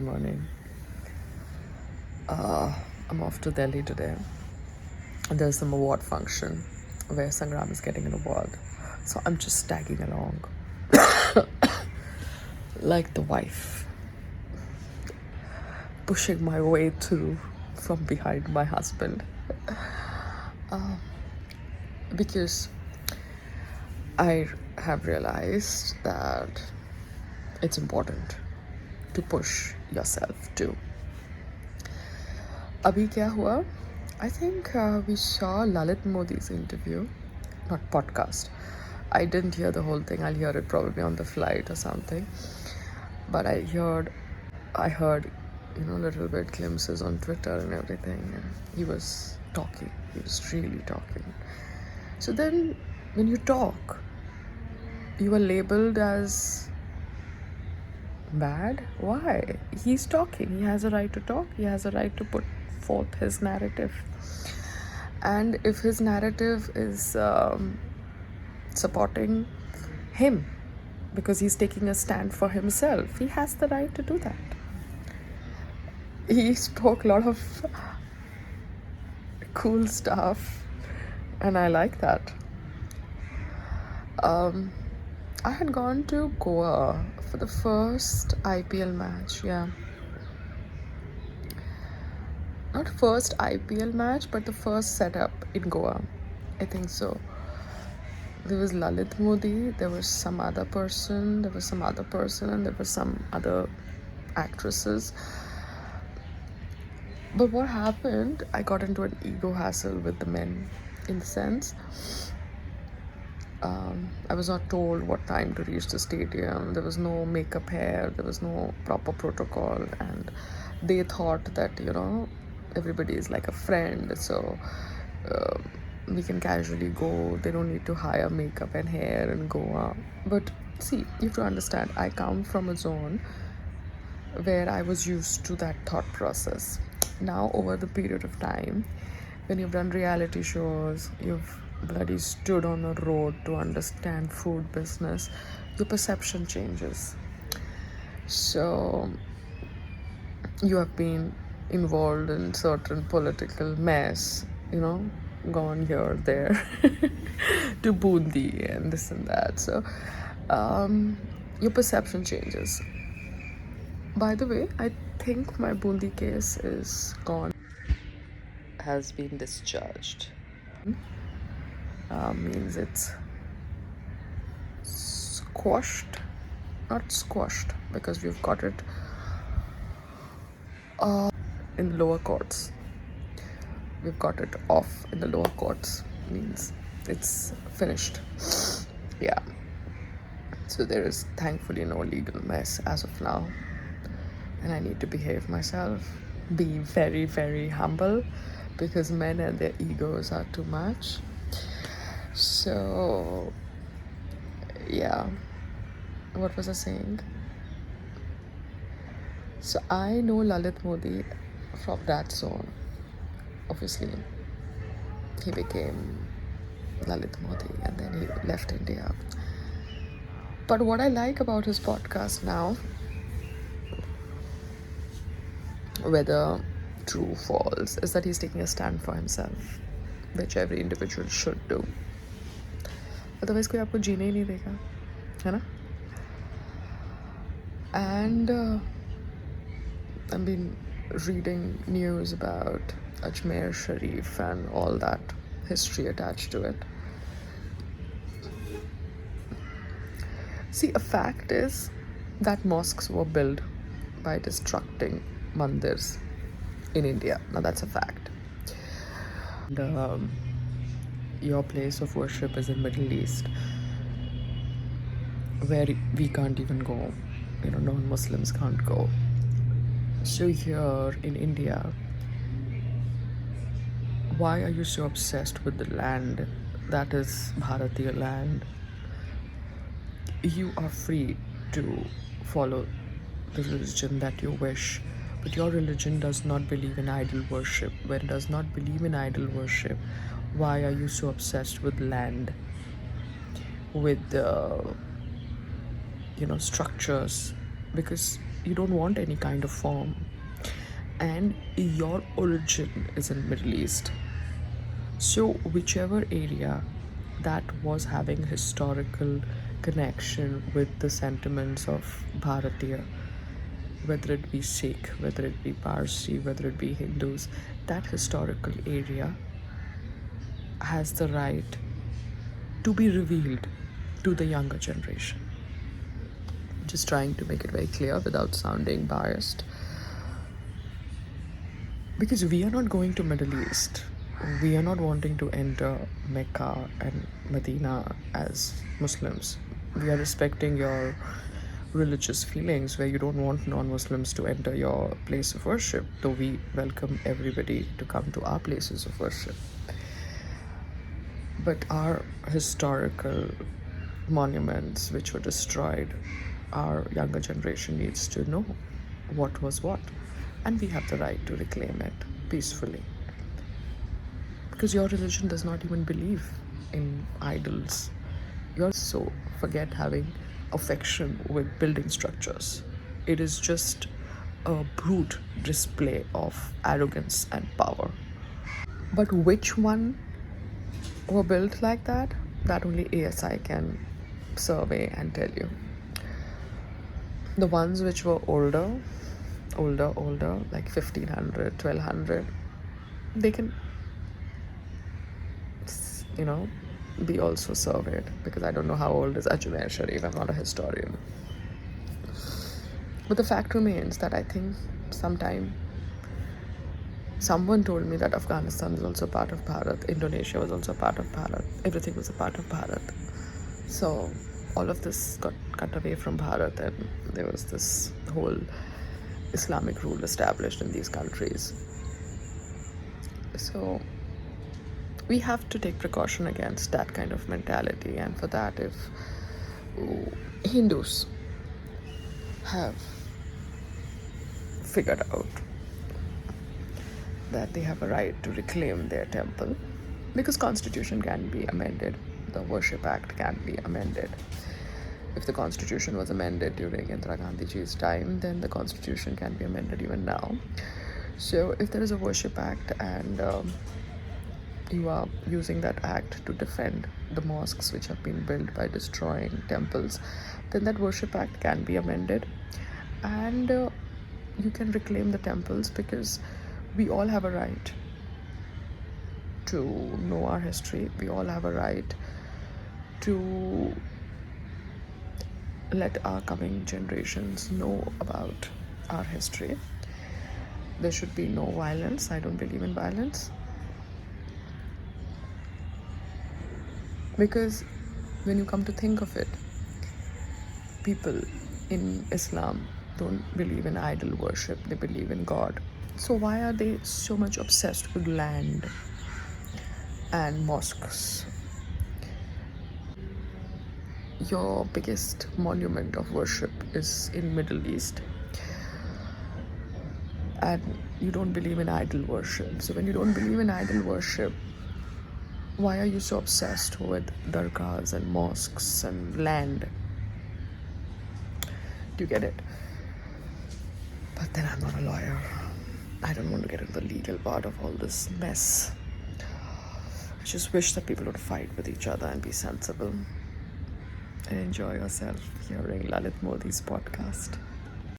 Morning. I'm off to Delhi today. There's some award function where Sangram is getting an award. So I'm just tagging along like the wife, pushing my way through from behind my husband. Because I have realized that it's important to push yourself too. Abhi kya hua? I think we saw Lalit Modi's interview, not podcast. I didn't hear the whole thing. I'll hear it probably on the flight or something. But I heard, little bit glimpses on Twitter and everything. And he was talking. He was really talking. So then, when you talk, you are labeled as bad. Why? He's talking. He has a right to talk. He has a right to put forth his narrative. And if his narrative is supporting him because he's taking a stand for himself, he has the right to do that. He spoke a lot of cool stuff, and I like that. I had gone to Goa for the first IPL match, yeah. Not first IPL match, but the first setup in Goa. I think so. There was Lalit Modi, there was some other person, and there were some other actresses. But what happened, I got into an ego hassle with the men, in the sense, I was not told what time to reach the stadium. There was no makeup hair, there was no proper protocol, and they thought that, everybody is like a friend, so we can casually go. They don't need to hire makeup and hair and go up. But see, you have to understand, I come from a zone where I was used to that thought process. Now, over the period of time, when you've done reality shows, you've bloody stood on a road to understand food business, your perception changes. So, you have been involved in certain political mess, gone here, there, to Bundi and this and that. So, your perception changes. By the way, I think my Bundi case is gone, has been discharged. Means it's squashed, not squashed, because we've got it in the lower courts. We've got it off in the lower courts, means it's finished. Yeah. So there is thankfully no legal mess as of now. And I need to behave myself, be very, very humble, because men and their egos are too much. So, yeah. What was I saying? So I know Lalit Modi from that zone. Obviously, he became Lalit Modi and then he left India. But what I like about his podcast now, whether true, false, is that he's taking a stand for himself, which every individual should do. Otherwise कोई आपको जीने ही नहीं देगा, है ना? And I've been reading news about Ajmer Sharif and all that history attached to it. See, a fact is that mosques were built by destructing mandirs in India. Now that's a fact. And your place of worship is in Middle East, where we can't even go. Non-Muslims can't go. So here in India, why are you so obsessed with the land that is Bharatiya land? You are free to follow the religion that you wish, but your religion does not believe in idol worship. When it does not believe in idol worship, why are you so obsessed with land, with structures? Because you don't want any kind of form, and your origin is in Middle East. So whichever area that was having historical connection with the sentiments of Bharatiya, whether it be Sikh, whether it be Parsi, whether it be Hindus, that historical area has the right to be revealed to the younger generation. Just trying to make it very clear without sounding biased. Because we are not going to Middle East. We are not wanting to enter Mecca and Medina as Muslims. We are respecting your religious feelings where you don't want non-Muslims to enter your place of worship, though we welcome everybody to come to our places of worship. But our historical monuments which were destroyed, our younger generation needs to know what was what, and we have the right to reclaim it peacefully. Because your religion does not even believe in idols. You're so forget having affection with building structures. It is just a brute display of arrogance and power. But which one were built like that? That only ASI can survey and tell you. The ones which were older, like 1500, 1200, they can, be also surveyed, because I don't know how old is Ajmer Sharif. I'm not a historian. But the fact remains that I think someone told me that Afghanistan is also part of Bharat, Indonesia was also part of Bharat, everything was a part of Bharat. So all of this got cut away from Bharat, and there was this whole Islamic rule established in these countries. So we have to take precaution against that kind of mentality, and for that, if Hindus have figured out that they have a right to reclaim their temple, because constitution can be amended, the Worship Act can be amended. If the constitution was amended during Indira Gandhiji's time, then the constitution can be amended even now. So if there is a Worship Act and you are using that act to defend the mosques which have been built by destroying temples, then that Worship Act can be amended, and you can reclaim the temples, because we all have a right to know our history. We all have a right to let our coming generations know about our history. There should be no violence. I don't believe in violence. Because when you come to think of it, people in Islam don't believe in idol worship, they believe in God. So why are they so much obsessed with land and mosques? Your biggest monument of worship is in Middle East, and you don't believe in idol worship. So when you don't believe in idol worship, why are you so obsessed with dargahs and mosques and land? Do you get it? But then I'm not a lawyer. I don't want to get into the legal part of all this mess. I just wish that people would fight with each other and be sensible. And enjoy yourself hearing Lalit Modi's podcast.